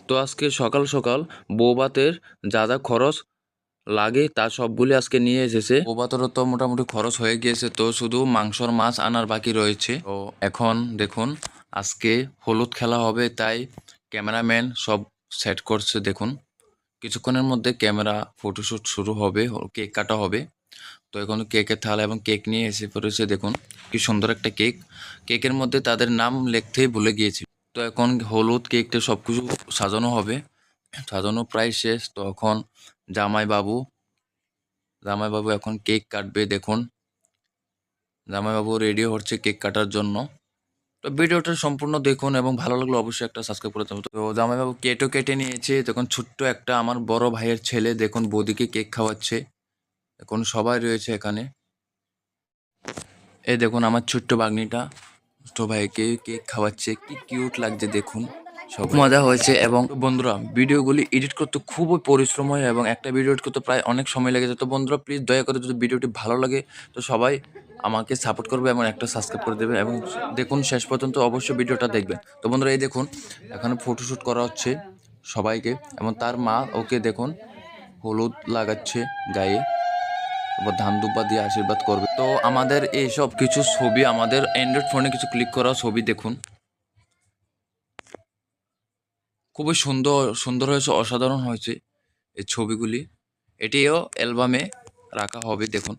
তো আজকে সকাল সকাল বৌভাতের যা যা খরচ লাগে তা সবগুলি আজকে নিয়ে এসেছে। বৌভাতেরও তো মোটামুটি খরচ হয়ে গিয়েছে, তো শুধু মাংসর মাছ আনার বাকি রয়েছে। তো এখন দেখুন আজকে হলুদ খেলা হবে, তাই ক্যামেরাম্যান সব সেট করছে। দেখুন কিছুক্ষণের মধ্যে ক্যামেরা ফটোশ্যুট শুরু হবে, কেক কাটা হবে। তো এখন কেকের থালা এবং কেক নিয়ে এসে পড়েছে। দেখুন কি সুন্দর একটা কেক। কেকের মধ্যে তাদের নাম লিখতেই ভুলে গিয়েছি। তো এখন হলুদ কেকটা সব কিছু সাজানো হবে, সাজানো প্রায় শেষ। তো এখন জামাইবাবু জামাইবাবু এখন কেক কাটবে। দেখুন জামাইবাবু রেডি হচ্ছে কেক কাটার জন্য। তো ভিডিওটা সম্পূর্ণ দেখুন এবং ভালো লাগলে অবশ্যই একটা সাবস্ক্রাইব করে দেবেন। তো জামাইবাবু কেকও কেটে নিয়েছে। দেখুন ছোট্ট একটা আমার বড় ভাইয়ের ছেলে দেখুন বৌদিকে কেক খাওয়াচ্ছে। এখন সবাই রয়েছে এখানে। এই দেখুন আমার ছোট্ট ভাগ্নিটা ছোট ভাইকে কেক খাওয়াচ্ছে, কি কিউট লাগছে দেখুন। সব মজা হয়েছে। এবং বন্ধুরা ভিডিওগুলি এডিট করতে খুবই পরিশ্রম হয় এবং একটা ভিডিও এডিট করতে প্রায় অনেক সময় লেগে যায়। তো বন্ধুরা প্লিজ দয়া করে যদি ভিডিওটি ভালো লাগে তো সবাই আমাকে সাপোর্ট করবে এবং একটা সাবস্ক্রাইব করে দেবে এবং দেখুন শেষ পর্যন্ত অবশ্যই ভিডিওটা দেখবেন। তো বন্ধুরা এই দেখুন এখানে ফটোশ্যুট করা হচ্ছে সবাইকে এবং তার মা ওকে দেখুন হলুদ লাগাচ্ছে গায়ে, তারপর ধান দুব্বা দিয়ে আশীর্বাদ করবে। তো আমাদের এইসব কিছু ছবি আমাদের অ্যান্ড্রয়েড ফোনে কিছু ক্লিক করা ছবি দেখুন, খুবই সুন্দর সুন্দর হয়েছে, অসাধারণ হয়েছে এই ছবিগুলি। এটিও অ্যালবামে রাখা হবে দেখুন।